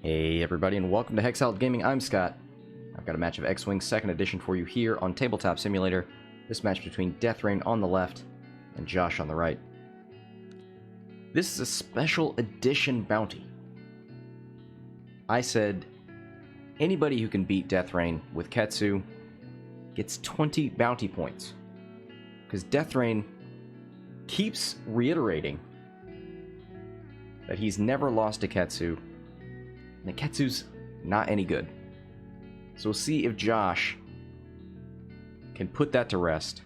Hey everybody, and welcome to Hexiled Gaming. I'm Scott. I've got a match of X-Wing 2nd Edition for you here on Tabletop Simulator. This match between Deathrain on the left and Josh on the right. This is a special edition bounty. I said anybody who can beat Deathrain with Ketsu gets 20 bounty points. Because Deathrain keeps reiterating that he's never lost to Ketsu. And Ketsu's not any good. So we'll see if Josh can put that to rest.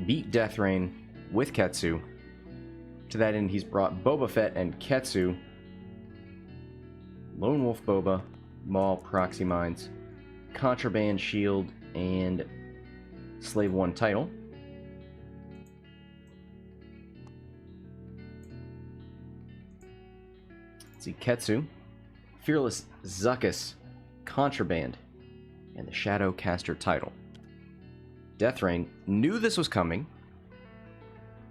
Beat Deathrain with Ketsu. To that end, he's brought Boba Fett and Ketsu, Lone Wolf Boba, Maul, Proxy Mines, Contraband Shield, and Slave 1 title. Let's see, Ketsu, Fearless Duchess, Contraband, and the Shadowcaster title. Deathrain knew this was coming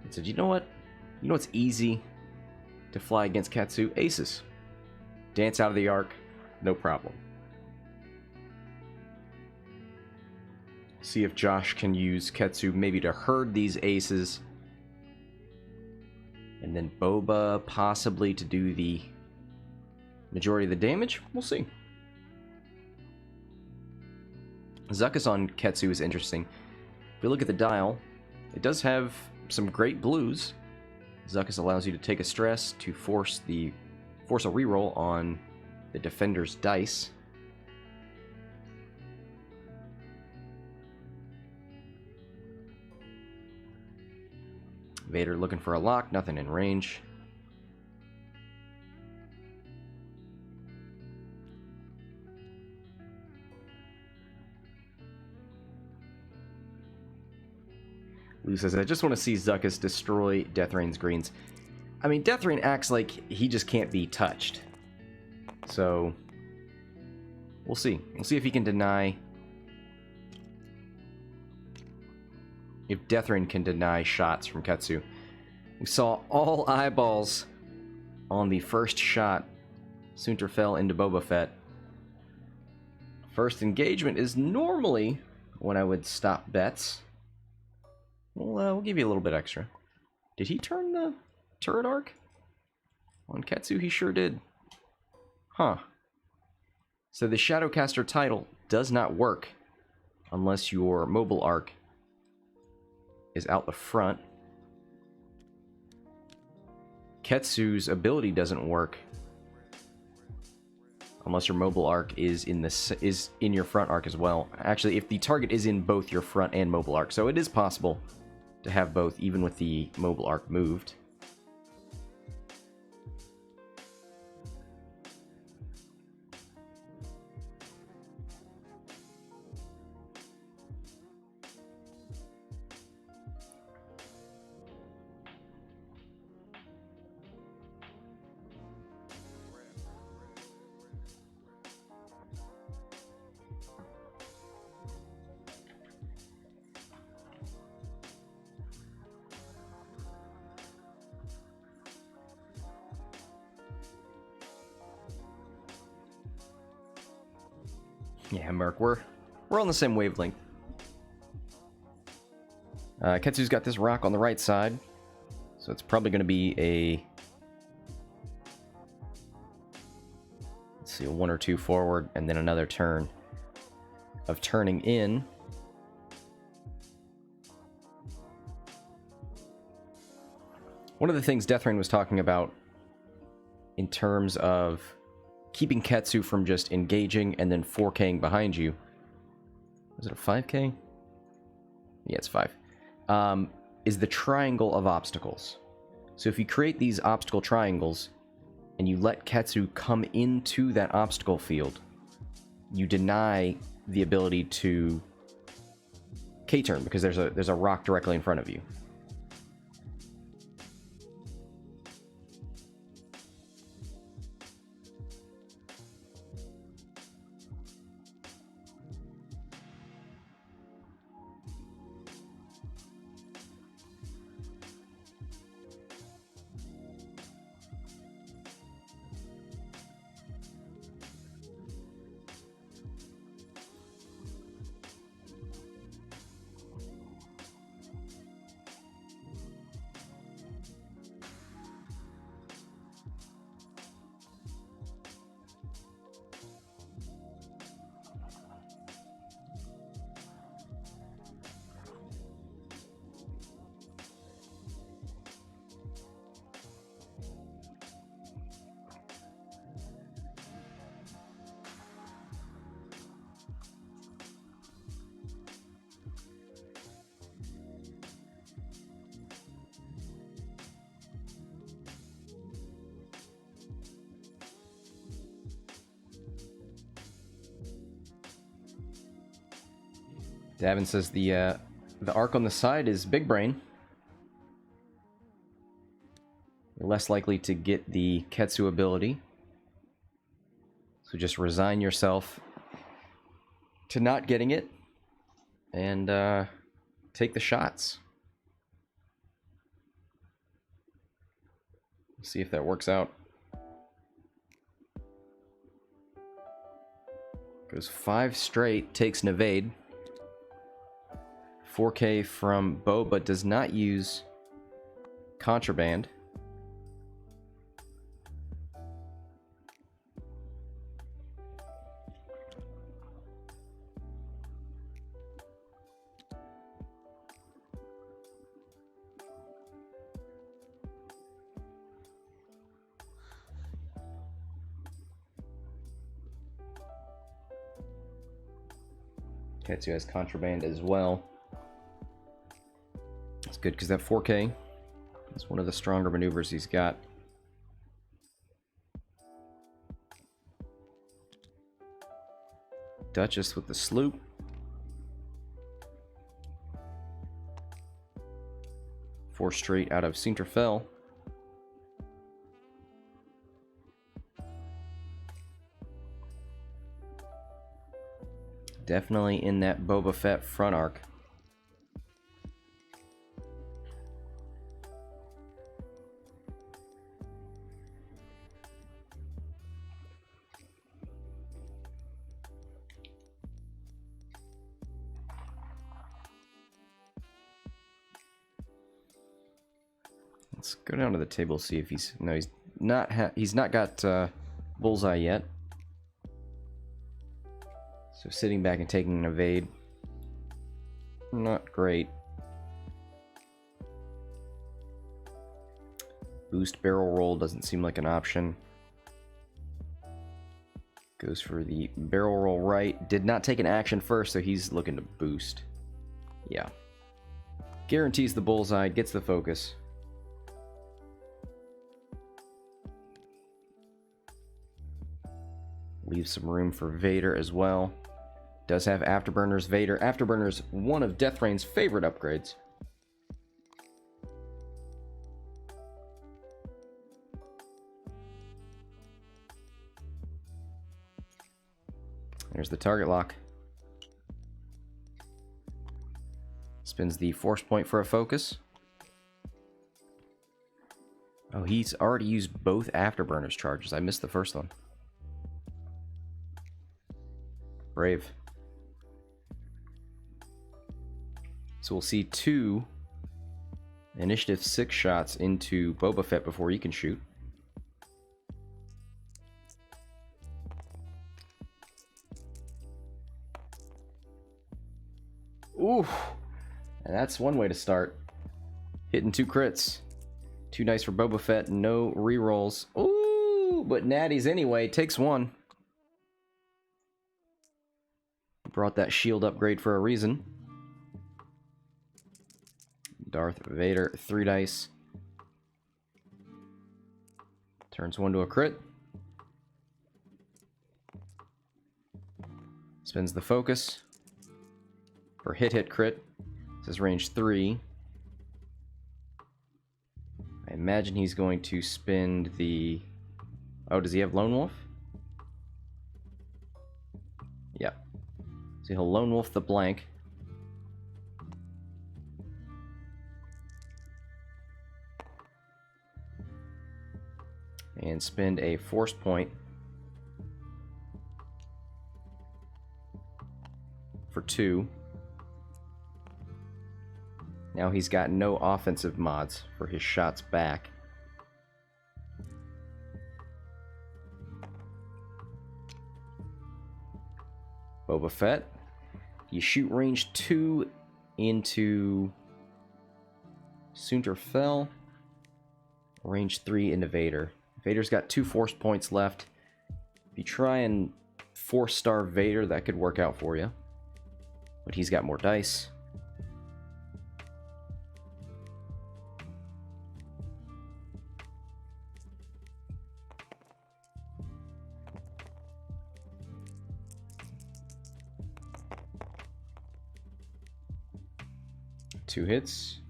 and said, you know what? You know what's easy to fly against Ketsu? Aces. Dance out of the arc, no problem. See if Josh can use Ketsu maybe to herd these aces. And then Boba possibly to do the majority of the damage. We'll see. Duchess on Ketsu is interesting. If we look at the dial, it does have some great blues. Duchess allows you to take a stress to force a reroll on the defender's dice. Vader looking for a lock, nothing in range. Lou says, I just want to see Duchess destroy Deathrain's greens. I mean, Deathrain acts like he just can't be touched. So, we'll see. We'll see if he can deny... If Deathrain can deny shots from Ketsu. We saw all eyeballs on the first shot. Soontir fell into Boba Fett. First engagement is normally when I would stop bets. We'll give you a little bit extra. Did he turn the turret arc? On Ketsu, he sure did. Huh. So the Shadowcaster title does not work unless your mobile arc is out the front. Ketsu's ability doesn't work unless your mobile arc is in your front arc as well. Actually, if the target is in both your front and mobile arc, so it is possible to have both, even with the mobile arc moved. Yeah, Merc, we're on the same wavelength. Ketsu's got this rock on the right side, so it's probably going to be a... Let's see, a 1 or 2 forward, and then another turn of turning in. One of the things Deathrain was talking about in terms of keeping Ketsu from just engaging and then 4K'ing behind you. Was it a 5K? Yeah, it's 5. Is the triangle of obstacles. So if you create these obstacle triangles and you let Ketsu come into that obstacle field, you deny the ability to K-turn because there's a rock directly in front of you. Davin says the arc on the side is big brain. You're less likely to get the Ketsu ability. So just resign yourself to not getting it and take the shots. See if that works out. Goes 5 straight, takes an evade. 4K from Boba, does not use contraband. Ketsu has contraband as well. It's good because that 4K is one of the stronger maneuvers he's got. Duchess with the sloop. Four straight out of Soontir. Definitely in that Boba Fett front arc. Let's go down to the table, see if he's... No, he's not got bullseye yet. So sitting back and taking an evade, not great. Boost barrel roll doesn't seem like an option. Goes for the barrel roll right. Did not take an action first, so he's looking to boost. Yeah. Guarantees the bullseye, gets the focus. Leaves some room for Vader as well. Does have Afterburners. Vader. Afterburners, one of Deathrain's favorite upgrades. There's the target lock. Spins the force point for a focus. Oh, he's already used both Afterburners charges. I missed the first one. Brave. So we'll see 2 initiative 6 shots into Boba Fett before he can shoot. Ooh, and that's one way to start. Hitting 2 crits. 2 dice for Boba Fett, no rerolls. Ooh, but natties anyway, takes 1. Brought that shield upgrade for a reason. Darth Vader, 3 dice. Turns 1 to a crit. Spins the focus. For hit crit. This is range 3. I imagine he's going to spend the... Oh, does he have Lone Wolf? Yeah. So he'll Lone Wolf the blank. And spend a force point for 2. Now he's got no offensive mods for his shots back. Boba Fett. You shoot range 2 into Soontir. Range 3 into Vader. Vader's got 2 force points left. If you try and 4-star Vader, that could work out for you. But he's got more dice. 2 hits.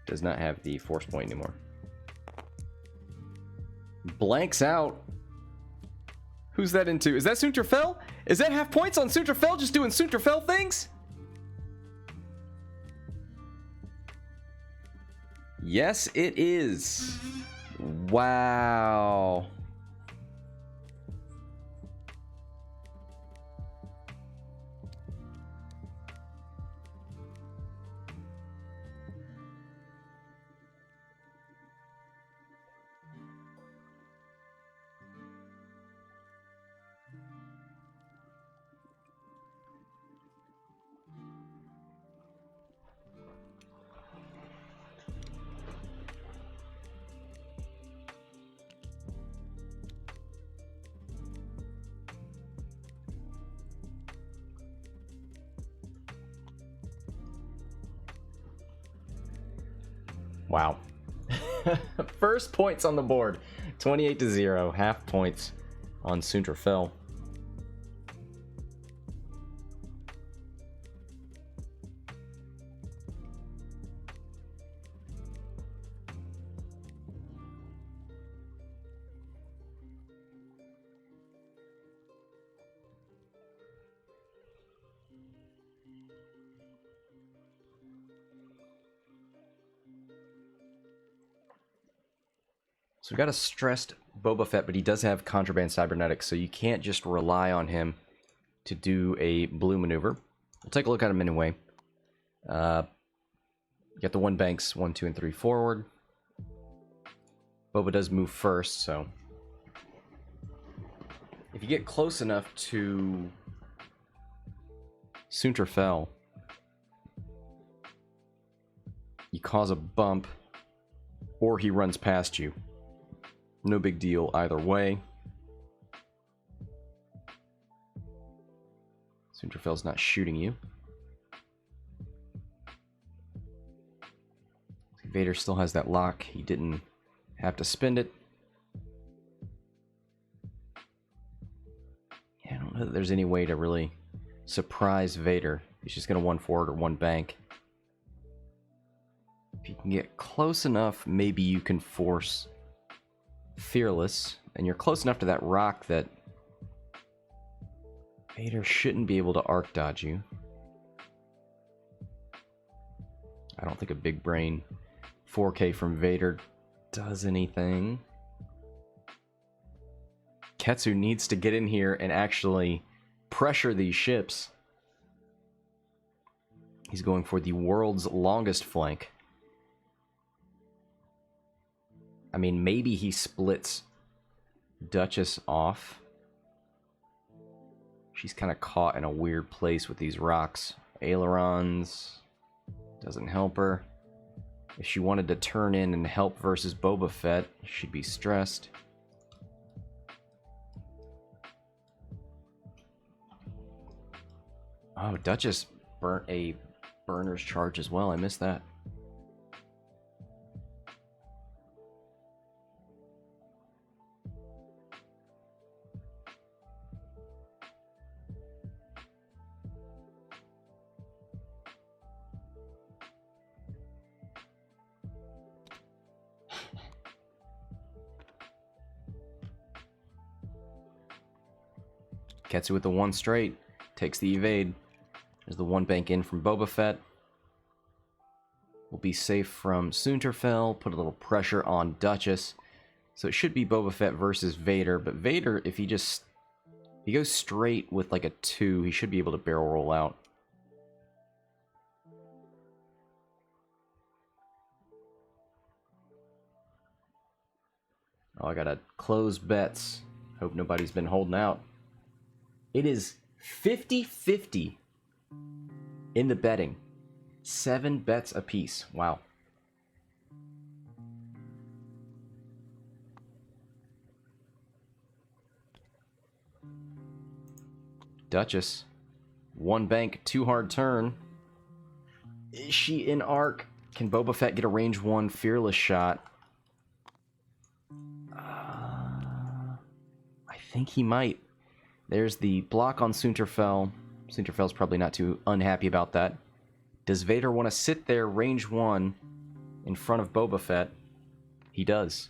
Does not have the force point anymore. Blanks out. Who's that into? Is that Soontir? Is that half points on Soontir just doing Soontir things? Yes, it is. Wow. Wow. First points on the board. 28-0. Half points on Soontir. So we've got a stressed Boba Fett, but he does have contraband cybernetics, so you can't just rely on him to do a blue maneuver. We'll take a look at him anyway. You got the 1 banks, 1, 2, and 3 forward. Boba does move first, so if you get close enough to Soontir, you cause a bump, or he runs past you. No big deal either way. Soontir's not shooting you. Vader still has that lock. He didn't have to spend it. Yeah, I don't know that there's any way to really surprise Vader. He's just going to 1 forward or 1 bank. If you can get close enough, maybe you can force Fearless, and you're close enough to that rock that Vader shouldn't be able to arc dodge you. I don't think a big brain 4K from Vader does anything. Ketsu needs to get in here and actually pressure these ships. He's going for the world's longest flank. I mean, maybe he splits Duchess off. She's kind of caught in a weird place with these rocks. Ailerons doesn't help her. If she wanted to turn in and help versus Boba Fett, she'd be stressed. Oh, Duchess burnt a burner's charge as well. I missed that. Ketsu with the 1 straight, takes the evade. There's the 1 bank in from Boba Fett. We'll be safe from Soontir, put a little pressure on Duchess. So it should be Boba Fett versus Vader, but Vader, if he goes straight with like a 2, he should be able to barrel roll out. Oh, I gotta close bets. Hope nobody's been holding out. It is 50-50 in the betting. 7 bets apiece. Wow. Duchess. 1 bank, 2 hard turn. Is she in arc? Can Boba Fett get a range 1 fearless shot? I think he might. There's the block on Soontir. Soontir's probably not too unhappy about that. Does Vader want to sit there range 1 in front of Boba Fett? He does.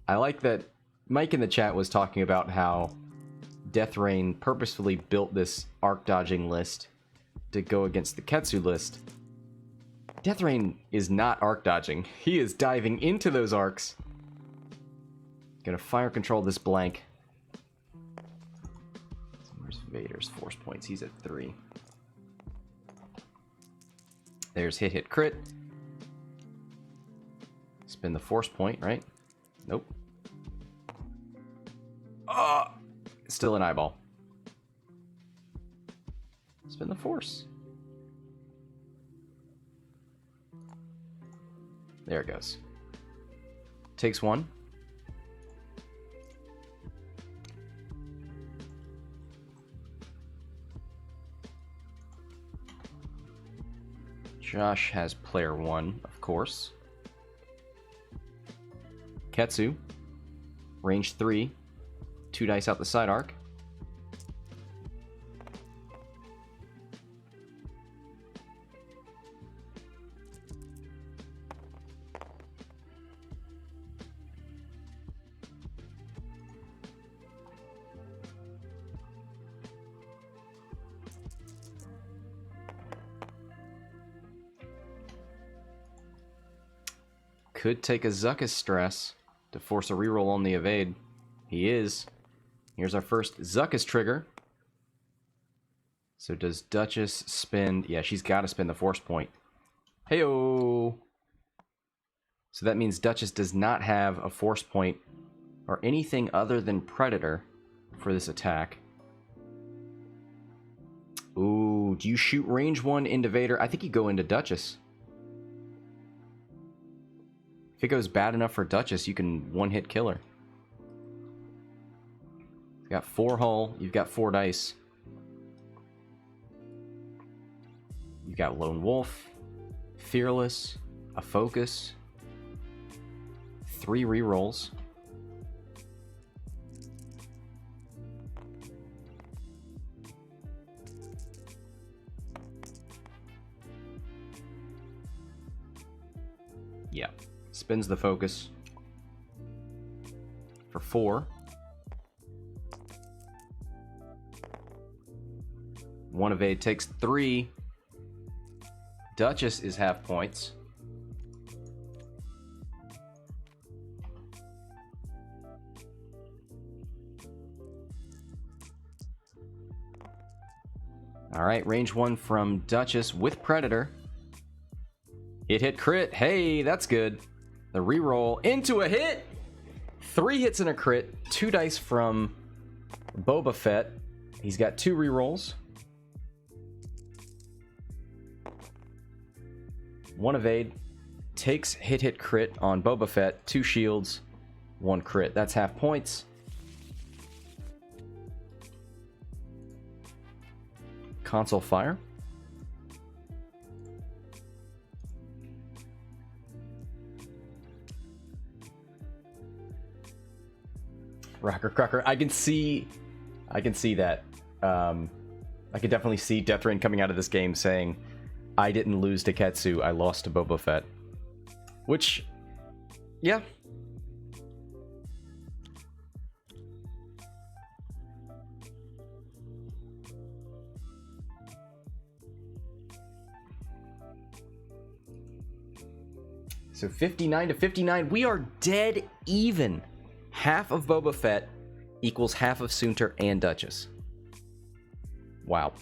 I like that Mike in the chat was talking about how Deathrain purposefully built this arc dodging list to go against the Ketsu list. Deathrain is not arc dodging. He is diving into those arcs. Gonna fire control this blank. Where's Vader's force points? He's at 3. There's hit, crit. Spin the force point, right? Nope. Still an eyeball. Spin the force. There it goes. Takes 1. Josh has player 1, of course. Ketsu, range 3, 2 dice out the side arc. Could take a Zuckuss stress to force a reroll on the evade. He is. Here's our first Zuckuss trigger. So does Duchess spend... Yeah, she's got to spend the force point. Heyo! So that means Duchess does not have a force point or anything other than Predator for this attack. Ooh, do you shoot range 1 into Vader? I think you go into Duchess. If it goes bad enough for Duchess, you can one-hit kill her. You've got 4 hull, you've got 4 dice. You've got Lone Wolf, Fearless, a Focus, 3 rerolls. Yeah. Spins the focus for 4. 1 evade takes 3. Duchess is half points. Alright, range 1 from Duchess with Predator. Hit, crit. Hey, that's good. The reroll into a hit. 3 hits and a crit. 2 dice from Boba Fett. He's got 2 rerolls. 1 evade. Takes hit, crit on Boba Fett. 2 shields. 1 crit. That's half points. Console fire. Rocker Cracker. I can see that. I could definitely see Deathrain coming out of this game saying, I didn't lose to Ketsu, I lost to Boba Fett. Which, yeah. So 59 to 59, we are dead even. Half of Boba Fett equals half of Soontir and Duchess. Wow.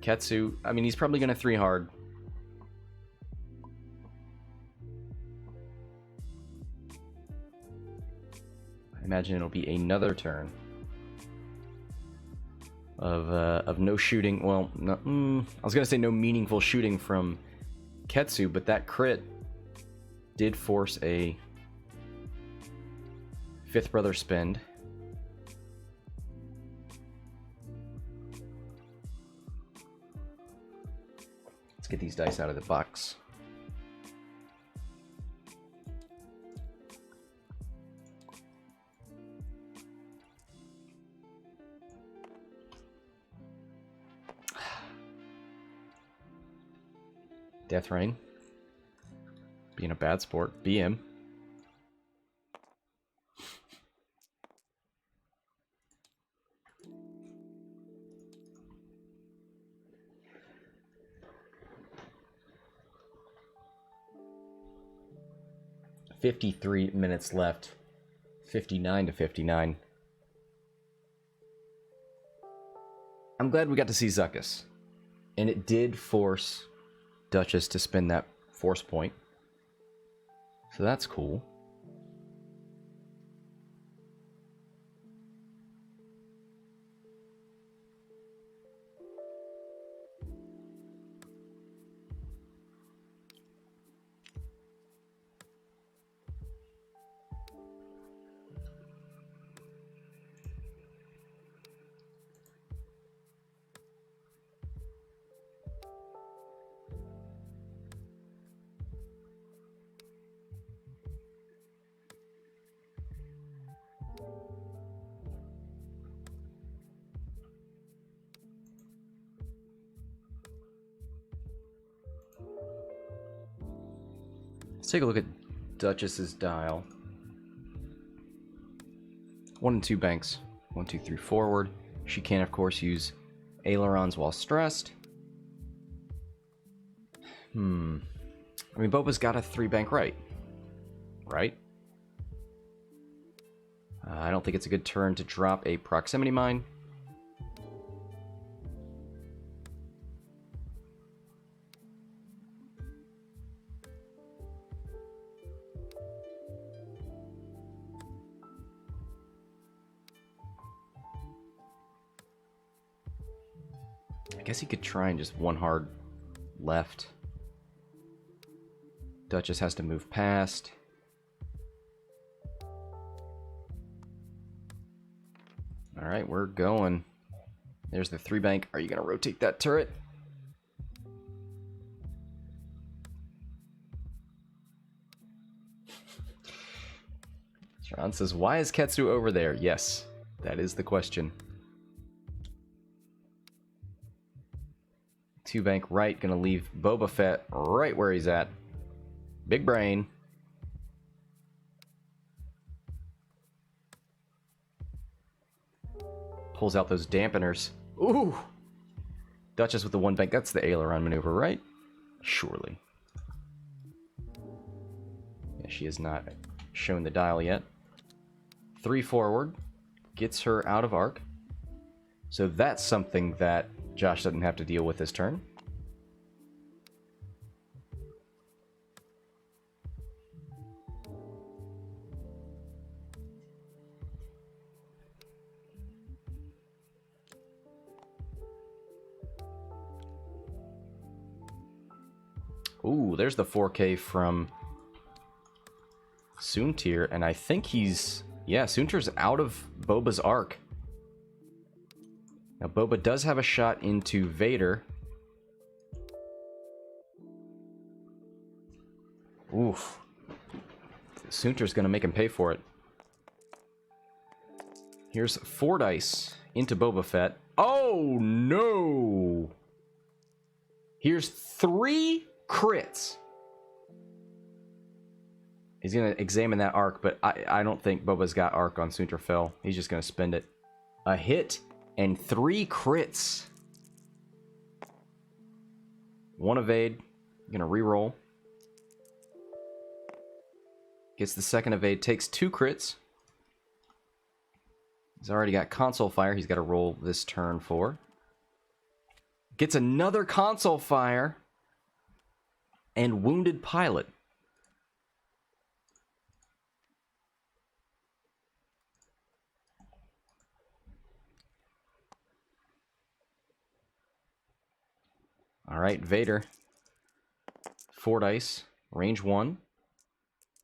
Ketsu, I mean, he's probably going to 3 hard. I imagine it'll be another turn of no shooting. Well, no, I was gonna say no meaningful shooting from Ketsu, but that crit did force a 5th brother spend. Let's get these dice out of the box. Deathrain. Being a bad sport. BM. $53 minutes left. 59 to 59. I'm glad we got to see Zuckuss. And it did force Duchess to spend that force point. So that's cool. Let's take a look at Duchess's dial. 1 and 2 banks. 1, 2, 3 forward. She can, of course, use ailerons while stressed. I mean, Boba's got a 3-bank right. Right? I don't think it's a good turn to drop a proximity mine. I guess he could try and just one hard left. Duchess has to move past. Alright, we're going. There's the 3-bank. Are you going to rotate that turret? Sean says, why is Ketsu over there? Yes, that is the question. 2-bank right, gonna leave Boba Fett right where he's at. Big brain. Pulls out those dampeners. Ooh! Duchess with the 1-bank. That's the aileron maneuver, right? Surely. Yeah, she has not shown the dial yet. 3 forward. Gets her out of arc. So that's something that Josh doesn't have to deal with this turn. Ooh, there's the 4K from Soontir, and I think he's... Yeah, Soontir's out of Boba's arc. Now, Boba does have a shot into Vader. Oof. Soontir's going to make him pay for it. Here's 4 dice into Boba Fett. Oh, no! Here's 3 crits. He's going to examine that arc, but I don't think Boba's got arc on Soontir Fel. He's just going to spend it. A hit and 3 crits. 1 evade. Going to reroll. Gets the 2nd evade. Takes 2 crits. He's already got console fire. He's got to roll this turn for. Gets another console fire. And wounded pilot. Alright, Vader. 4 dice. Range 1.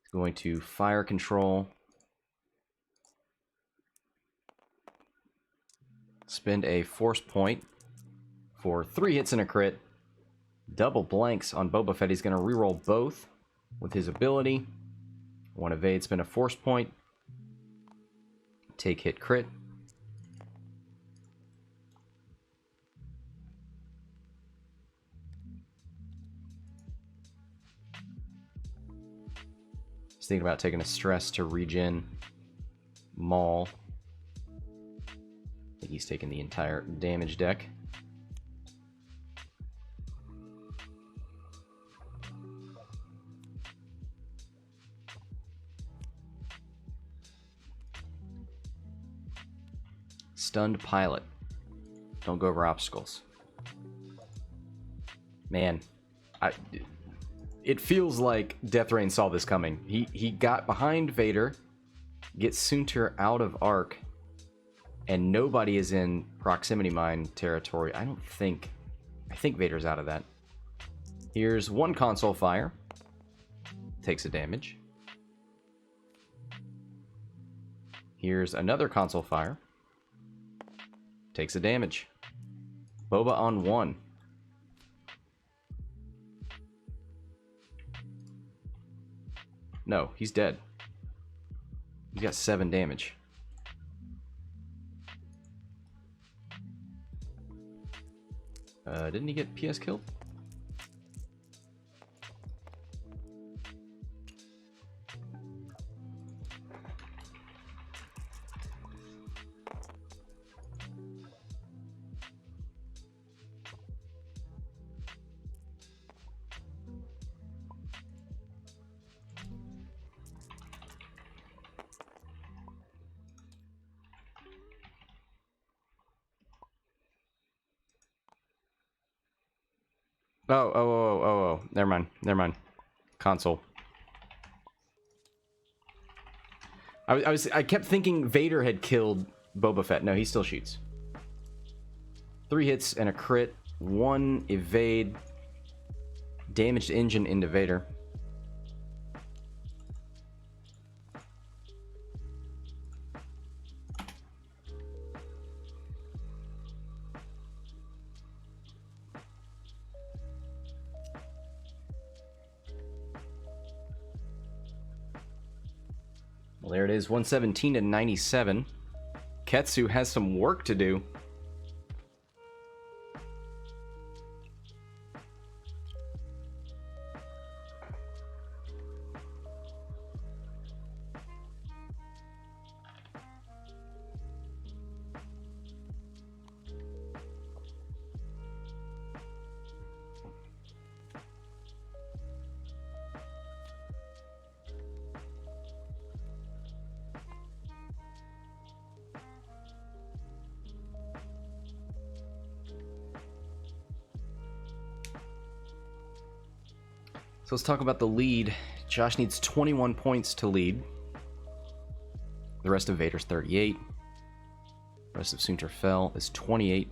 He's going to fire control. Spend a force point for 3 hits and a crit. Double blanks on Boba Fett. He's going to reroll both with his ability. One evade, spend a force point. Take hit crit. He's thinking about taking a stress to regen Maul. I think he's taking the entire damage deck. Stunned pilot. Don't go over obstacles. Man, it feels like Deathrain saw this coming. He got behind Vader, gets Soontir out of arc, and nobody is in proximity mine territory. I think Vader's out of that. Here's one console fire. Takes a damage. Here's another console fire. Takes a damage. Boba on 1. No, he's dead. He's got 7 damage. Didn't he get PS killed? Oh. Never mind. Console. I kept thinking Vader had killed Boba Fett. No, he still shoots. 3 hits and a crit. 1 evade. Damaged engine into Vader. Well, there it is, 117 to 97. Ketsu has some work to do. So let's talk about the lead. Josh needs 21 points to lead. The rest of Vader's 38. The rest of Soontir Fel is 28.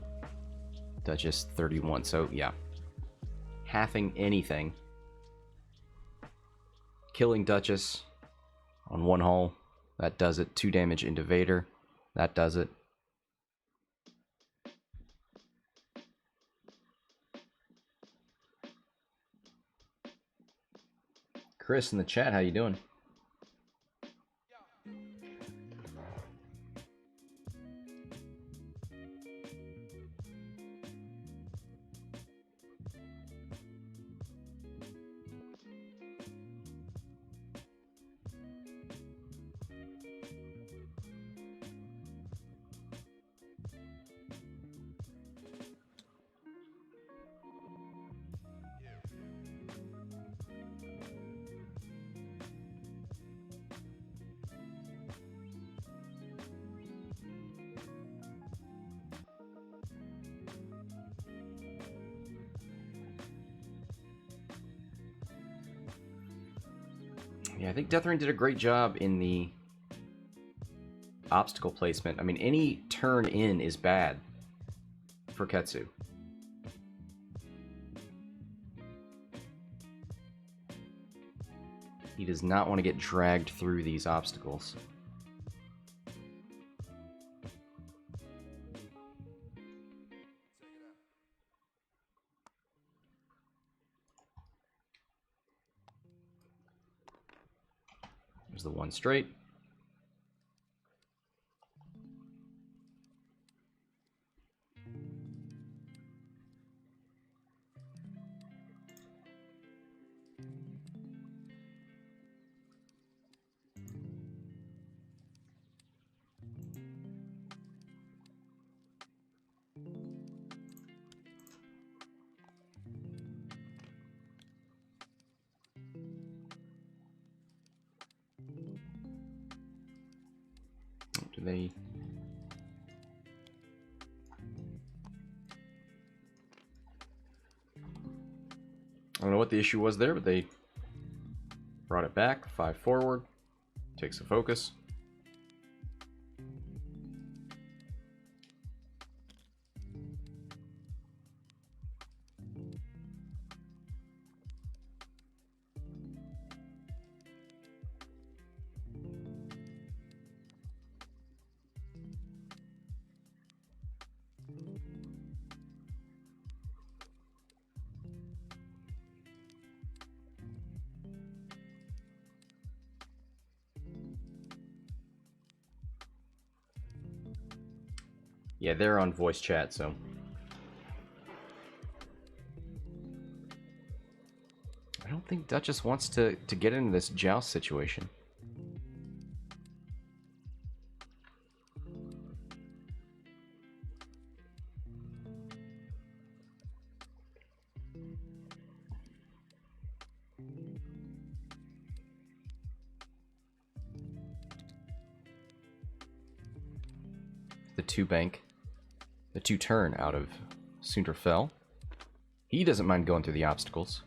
Duchess 31. So yeah, halving anything. Killing Duchess on 1 hull. That does it. 2 damage into Vader. That does it. Chris in the chat, how you doing? Yeah, I think Deathrain did a great job in the obstacle placement. I mean, any turn in is bad for Ketsu. He does not want to get dragged through these obstacles. There's the one straight. Do they... I don't know what the issue was there, but they brought it back. 5 forward. Takes the focus. Yeah, they're on voice chat, so... I don't think Duchess wants to get into this joust situation. The 2-bank. The 2-turn out of Soontir fell. He doesn't mind going through the obstacles.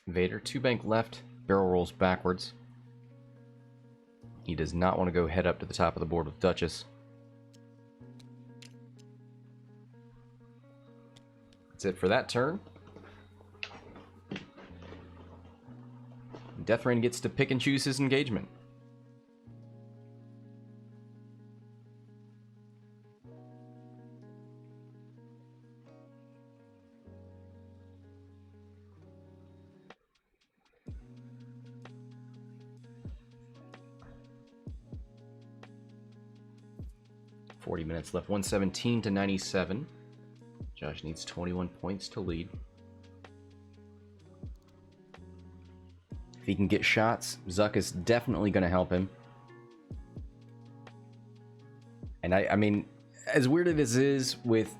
Vader, 2-bank left, barrel rolls backwards. He does not want to go head up to the top of the board with Duchess. That's it for that turn. Deathrain gets to pick and choose his engagement. Minutes left, 117 to 97. Josh needs 21 points to lead. If he can get shots, Zuck is definitely going to help him. And I mean, as weird as it is with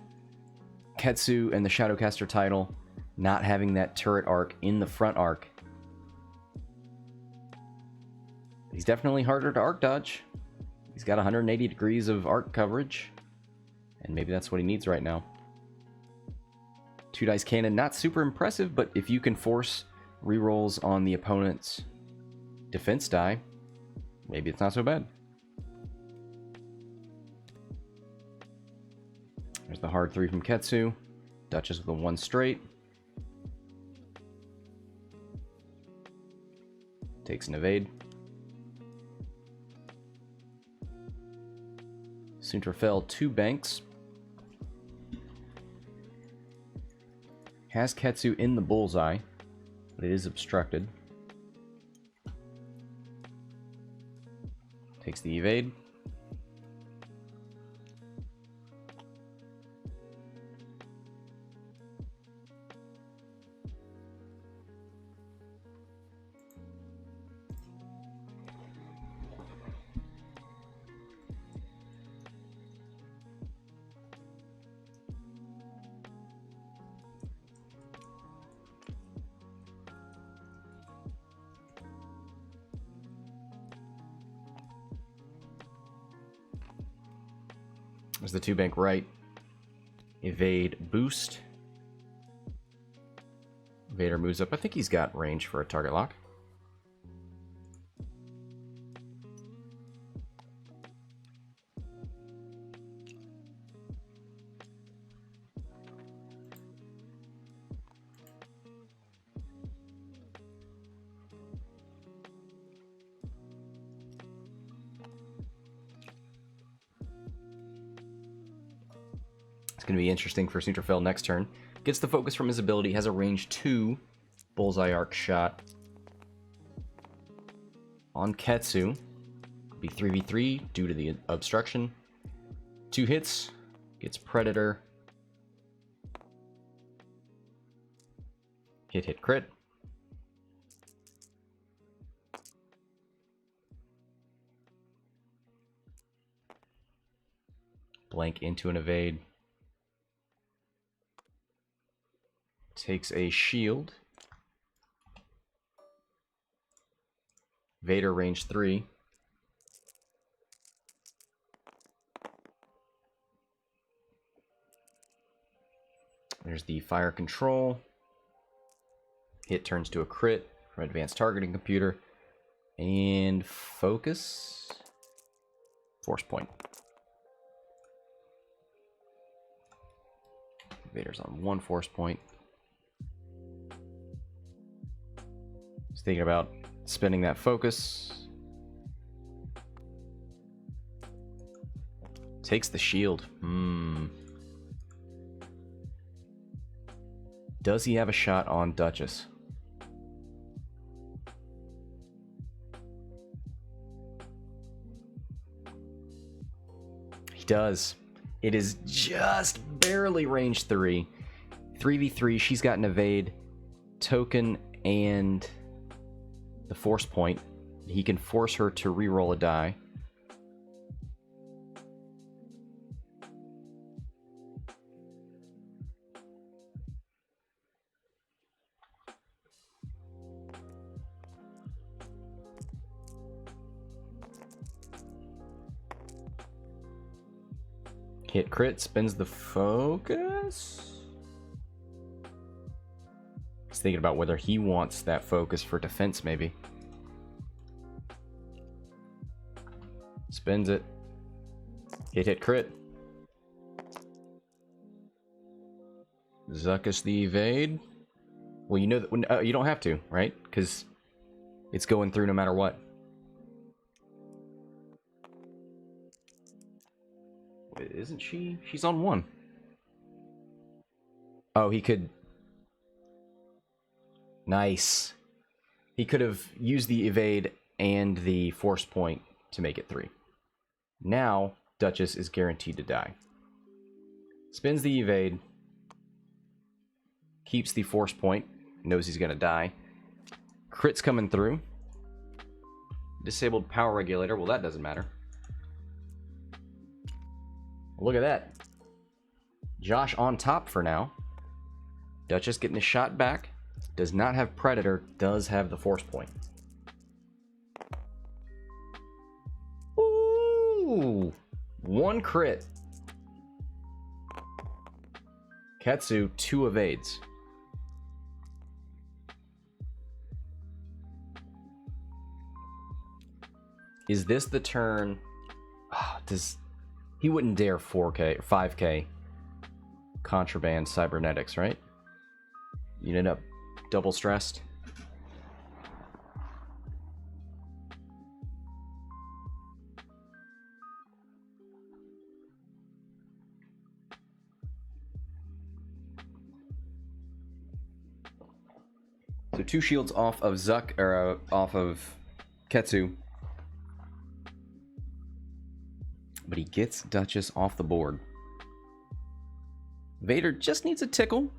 Ketsu and the Shadowcaster title not having that turret arc in the front arc, he's definitely harder to arc dodge. He's got 180 degrees of arc coverage, and maybe that's what he needs right now. 2-dice cannon, not super impressive, but if you can force rerolls on the opponent's defense die, maybe it's not so bad. There's the hard 3 from Ketsu. Duchess with a 1 straight. Takes an evade. Soontir fell 2 banks. Has Ketsu in the bullseye, but it is obstructed. Takes the evade. There's the 2-bank right. Evade, boost. Vader moves up. I think he's got range for a target lock. It's going to be interesting for Soontir next turn. Gets the focus from his ability, has a range 2 bullseye arc shot on Ketsu. Could be 3v3 due to the obstruction. 2 hits, gets Predator. Hit, crit. Blank into an evade. Takes a shield. Vader range 3. There's the fire control. Hit turns to a crit from advanced targeting computer. And focus. Force point. Vader's on 1 force point. He's thinking about spending that focus. Takes the shield. Does he have a shot on Duchess? He does. It is just barely range 3. 3v3, she's got an evade, token, and the force point. He can force her to reroll a die. Hit crit, spins the focus. He's thinking about whether he wants that focus for defense, maybe. Spins it. Hit, crit. Zuckus the evade. Well, you know that you don't have to, right? Because it's going through no matter what. Isn't she? She's on 1. Oh, he could... Nice. He could have used the evade and the force point to make it 3. Now, Duchess is guaranteed to die. Spins the evade. Keeps the force point. Knows he's going to die. Crit's coming through. Disabled power regulator. Well, that doesn't matter. Look at that. Josh on top for now. Duchess getting a shot back. Does not have Predator. Does have the force point. Ooh! 1 crit. Ketsu, 2 evades. Is this the turn? He wouldn't dare 4K or 5K contraband cybernetics, right? You'd end up double stressed. So 2 shields off of off of Ketsu. But he gets Duchess off the board. Vader just needs a tickle.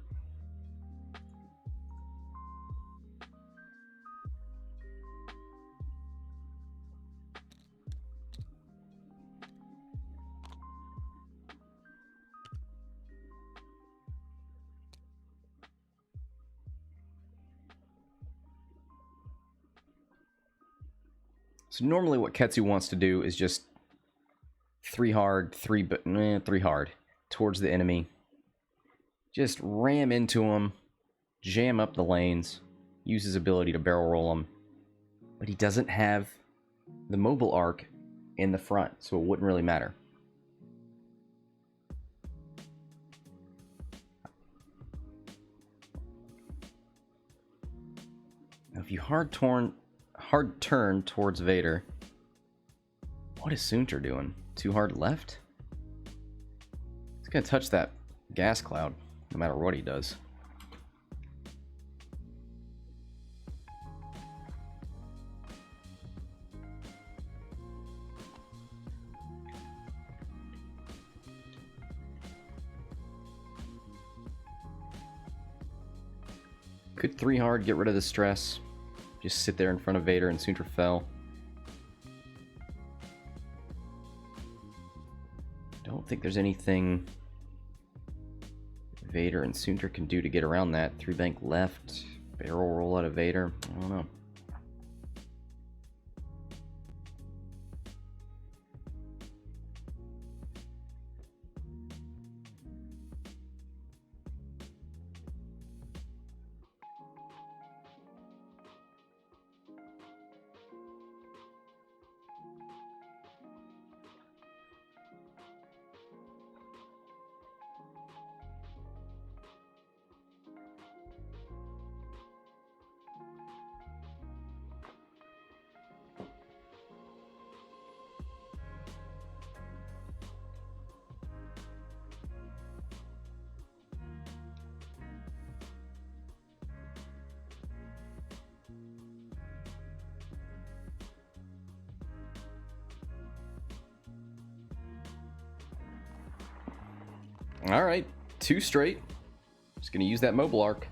So normally what Ketsu wants to do is just 3 hard towards the enemy. Just ram into him. jam up the lanes, use his ability to barrel roll them, but he doesn't have the mobile arc in the front, so it wouldn't really matter. Now, if you hard turn towards Vader, what is Soontir doing? Too hard left? He's gonna touch that gas cloud, no matter what he does. Could 3 hard, get rid of the stress. Just sit there in front of Vader and Soontir fell. Don't think there's anything Vader and Soontir can do to get around that. 3 bank left, barrel roll out of Vader. I don't know. Alright, 2 straight. Just gonna use that mobile arc.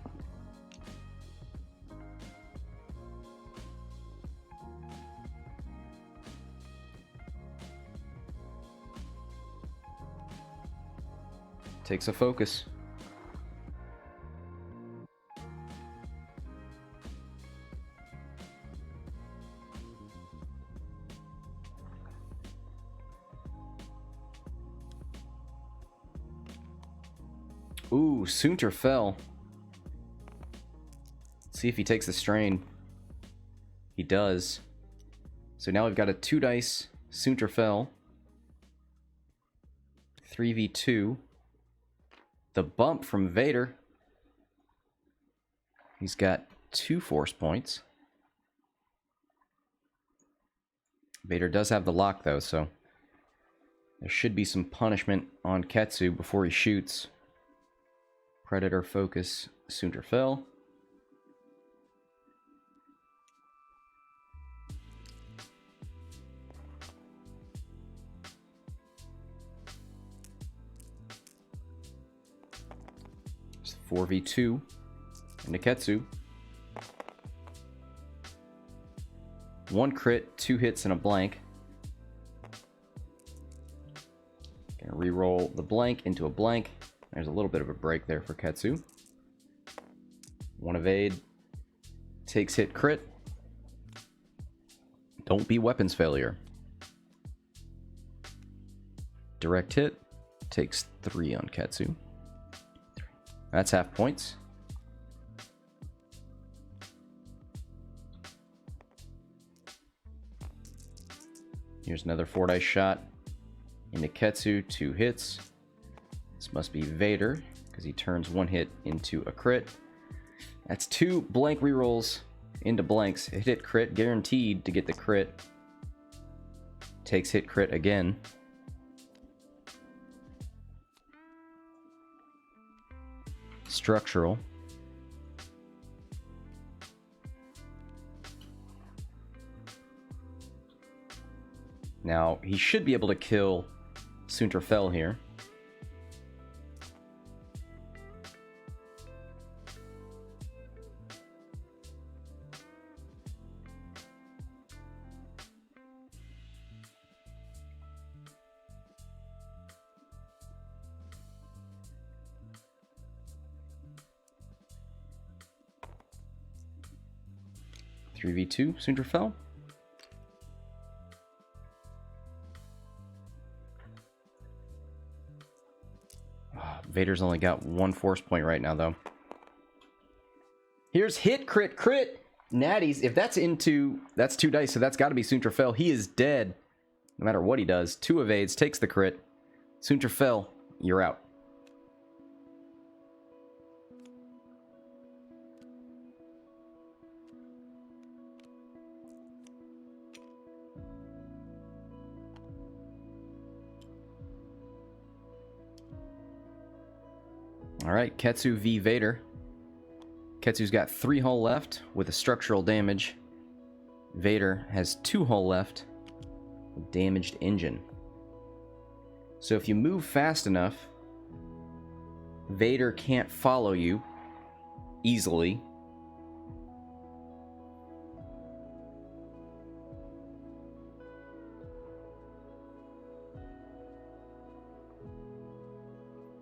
Takes a focus. Ooh, Soontir fell. Let's see if he takes the strain. He does. So now we've got a 2 dice. Soontir fell. 3v2. The bump from Vader. He's got 2 force points. Vader does have the lock though, so there should be some punishment on Ketsu before he shoots. Predator focus, Soontir fell. It's 4v2 into Ketsu. 1 crit, 2 hits, and a blank. Gonna re-roll the blank into a blank. There's a little bit of a break there for Ketsu. 1 evade. Takes hit crit. Don't be weapons failure. Direct hit. Takes 3 on Ketsu. That's half points. Here's another 4 dice shot into Ketsu. 2 hits. This must be Vader, because he turns 1 hit into a crit. That's 2 blank rerolls into blanks. Hit crit, guaranteed to get the crit. Takes hit crit again. Structural. Now, he should be able to kill Soontir fell here. v2, Soontir fell. Vader's only got 1 force point right now, though. Here's hit, crit, crit. Natties. If that's into... That's 2 dice, so that's got to be Soontir fell. He is dead. No matter what he does. 2 evades, takes the crit. Soontir fell. You're out. Alright, Ketsu v Vader. Ketsu's got 3 hull left with a structural damage. Vader has 2 hull left with damaged engine. So if you move fast enough, Vader can't follow you easily.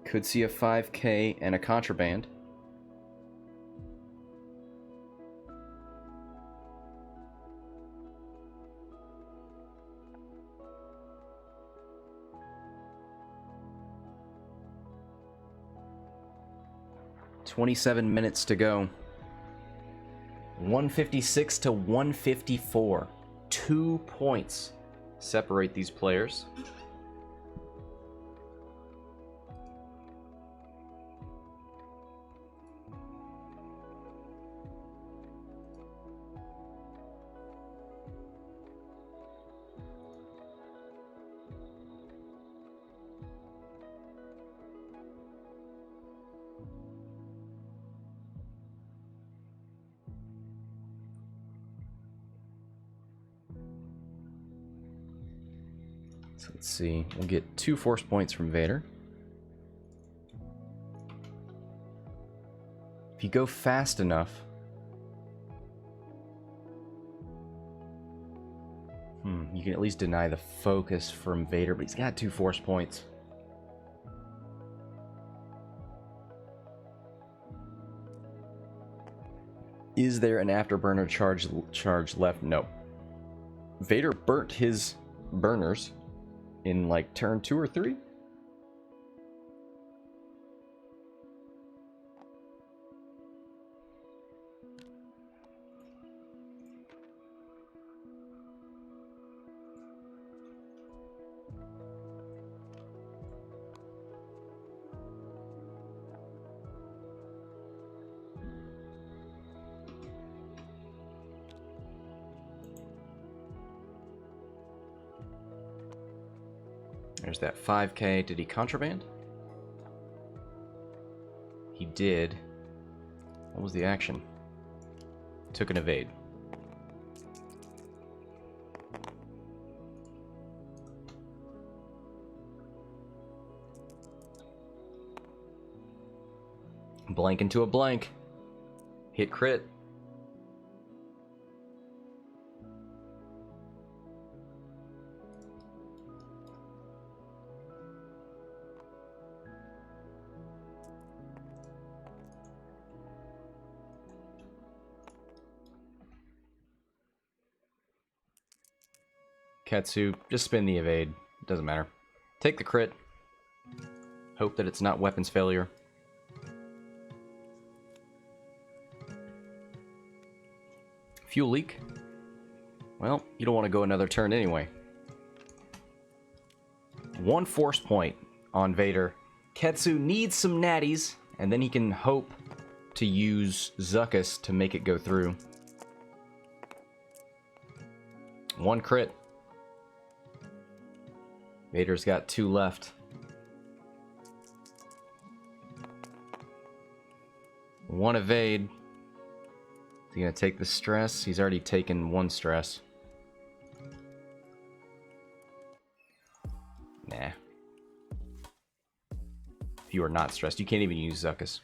Could see a 5K and a contraband. $27 minutes to go. 156 to 154. 2 points separate these players. So let's see. We'll get 2 force points from Vader. If you go fast enough... you can at least deny the focus from Vader, but he's got 2 force points. Is there an afterburner charge left? No. Vader burnt his burners in like turn 2 or 3. There's that 5K. Did he contraband? He did. What was the action? Took an evade. Blank into a blank. Hit crit. Ketsu, just spin the evade. Doesn't matter. Take the crit. Hope that it's not weapons failure. Fuel leak. Well, you don't want to go another turn anyway. 1 force point on Vader. Ketsu needs some natties, and then he can hope to use Duchess to make it go through. 1 crit. Vader's got 2 left. 1 evade. Is he gonna take the stress? He's already taken 1 stress. Nah. If you are not stressed, you can't even use Duchess.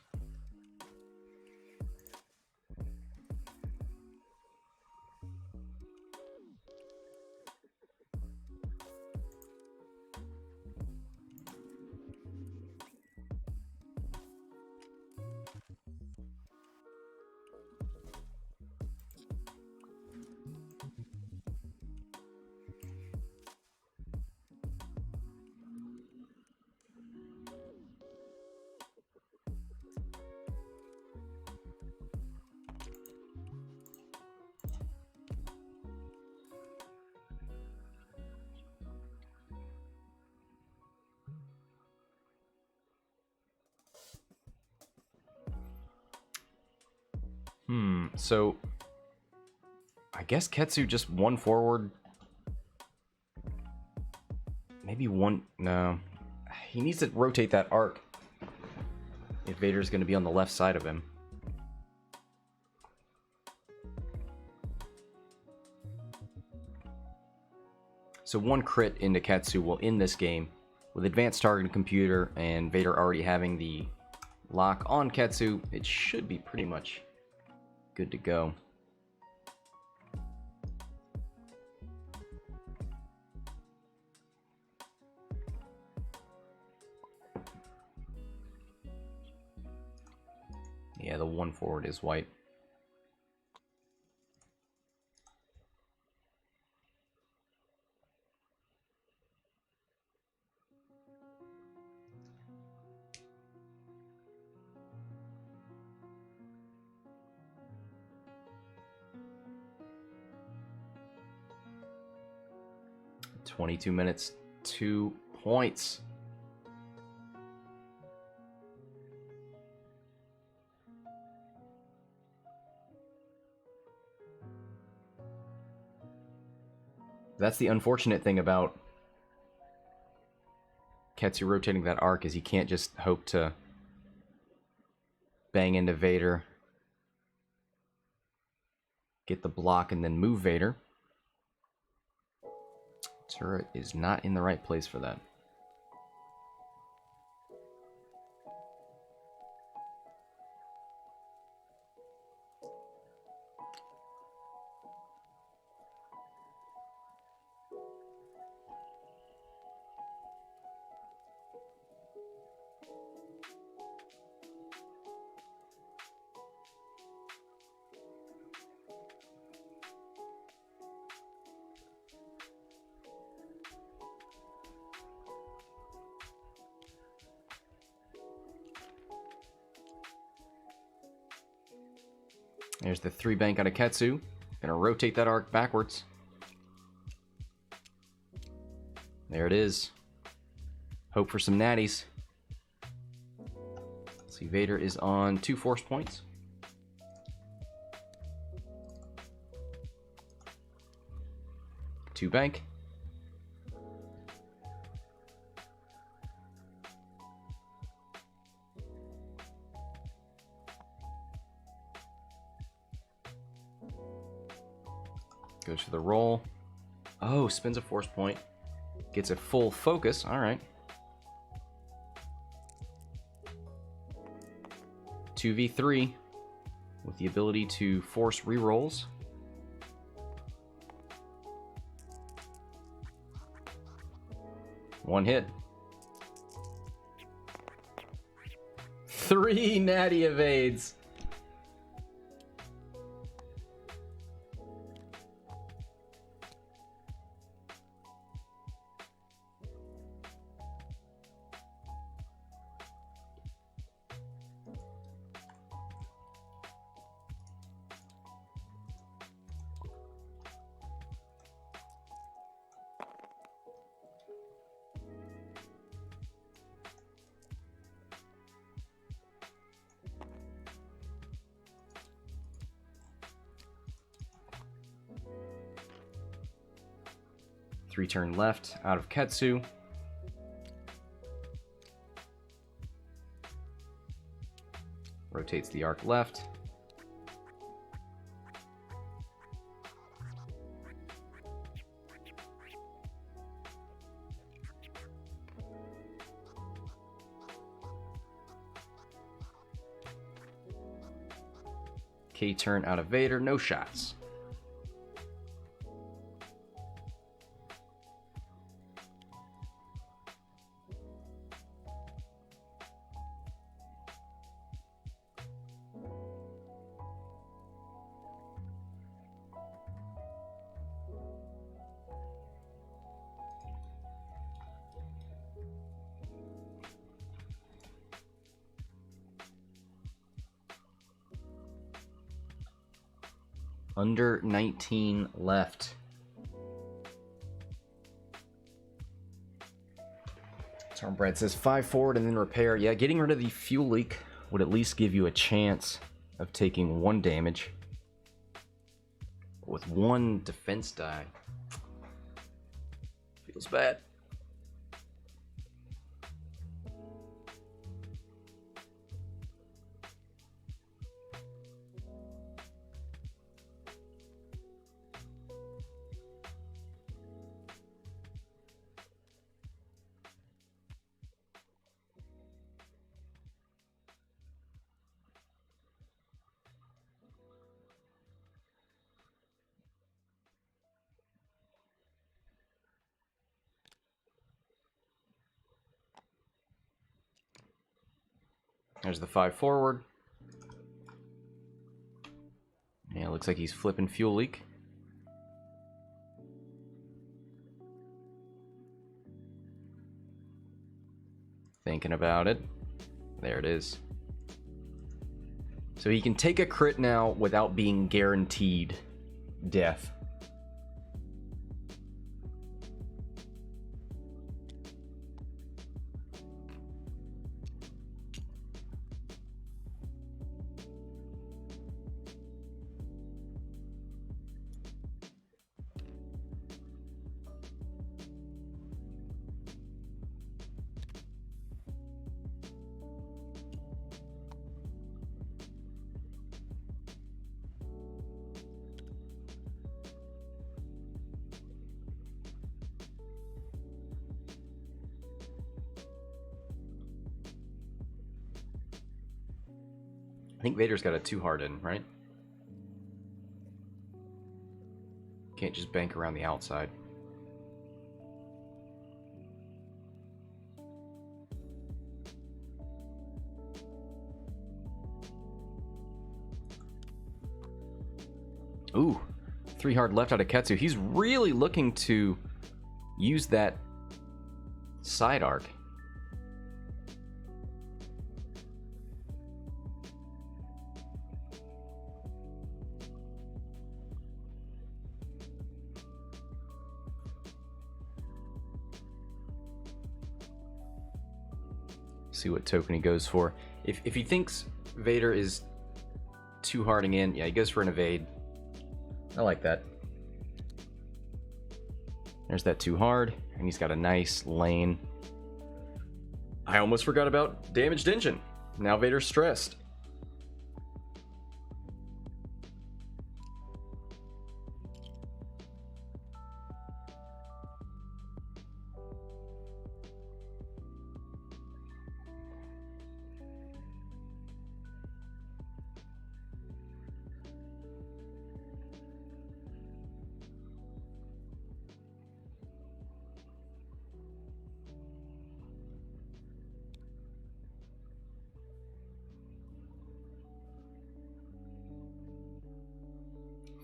So I guess Ketsu just one forward. Maybe one... No. He needs to rotate that arc if Vader's going to be on the left side of him. So one crit into Ketsu will end this game. With advanced targeting computer and Vader already having the lock on Ketsu, it should be pretty much good to go. Yeah, the one forward is white. "22 minutes, 2 points." That's the unfortunate thing about Ketsu rotating that arc, is he can't just hope to bang into Vader, get the block, and then move Vader. Turret is not in the right place for that. There's the 3 bank out of Ketsu. Gonna rotate that arc backwards. There it is. Hope for some natties. Let's see, Vader is on 2 force points. Two bank. Goes for the roll. Oh, spins a force point. Gets a full focus. All right. 2v3 with the ability to force rerolls. One hit. 3 natty evades. Turn left out of Ketsu. Rotates the arc left. K turn out of Vader, no shots. Under 19 left. Stormbread says 5 forward and then repair. Yeah, getting rid of the fuel leak would at least give you a chance of taking 1 damage. With 1 defense die. Feels bad. There's the 5 forward. Yeah, looks like he's flipping fuel leak. Thinking about it. There it is. So he can take a crit now without being guaranteed death. I think Vader's got a 2 hard in, right? Can't just bank around the outside. Ooh, 3 hard left out of Ketsu. He's really looking to use that side arc. See what token he goes for. If he thinks Vader is 2 harding in, yeah, he goes for an evade. I like that. There's that 2 hard, and he's got a nice lane. I almost forgot about damaged engine. Now Vader's stressed.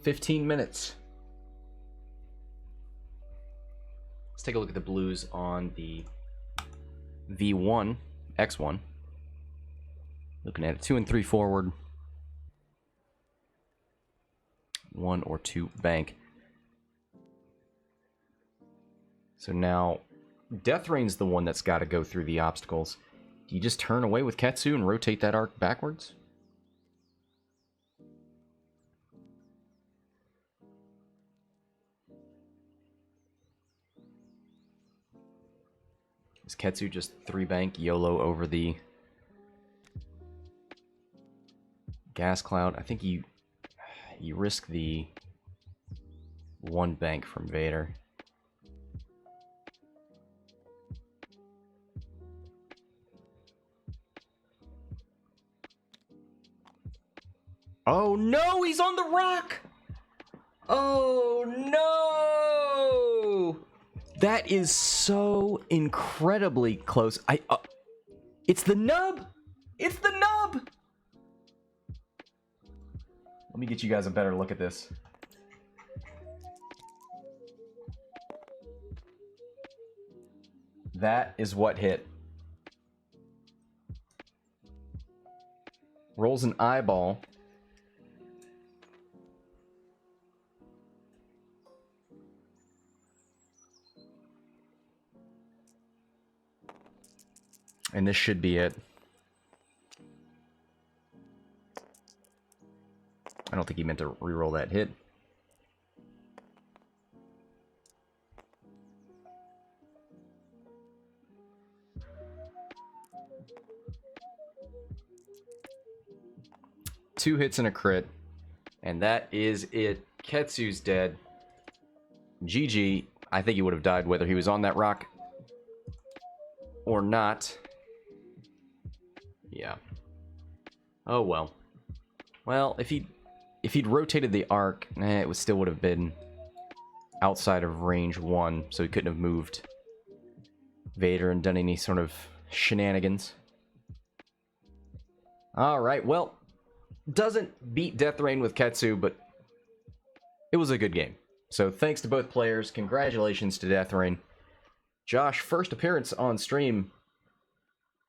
"15 minutes. Let's take a look at the blues on the V1, X1. Looking at it, 2 and 3 forward. 1 or 2 bank. So now, Deathrain's the one that's got to go through the obstacles. Do you just turn away with Ketsu and rotate that arc backwards? Is Ketsu just 3 bank YOLO over the gas cloud? I think you risk the 1 bank from Vader. Oh no, he's on the rock! Oh no! That is so incredibly close. It's the nub! It's the nub! Let me get you guys a better look at this. That is what hit. Rolls an eyeball. And this should be it. I don't think he meant to reroll that hit. Two hits and a crit. And that is it. Ketsu's dead. GG. I think he would have died whether he was on that rock or not. Yeah. Oh well. Well, if he'd rotated the arc, it still would have been outside of range 1, so he couldn't have moved Vader and done any sort of shenanigans. Alright, well, doesn't beat Deathrain with Ketsu, but it was a good game. So thanks to both players. Congratulations to Deathrain. Josh, first appearance on stream.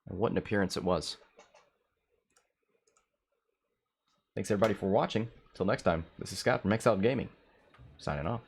And what an appearance it was. Thanks everybody for watching. Till next time, this is Scott from Hexiled Gaming, signing off.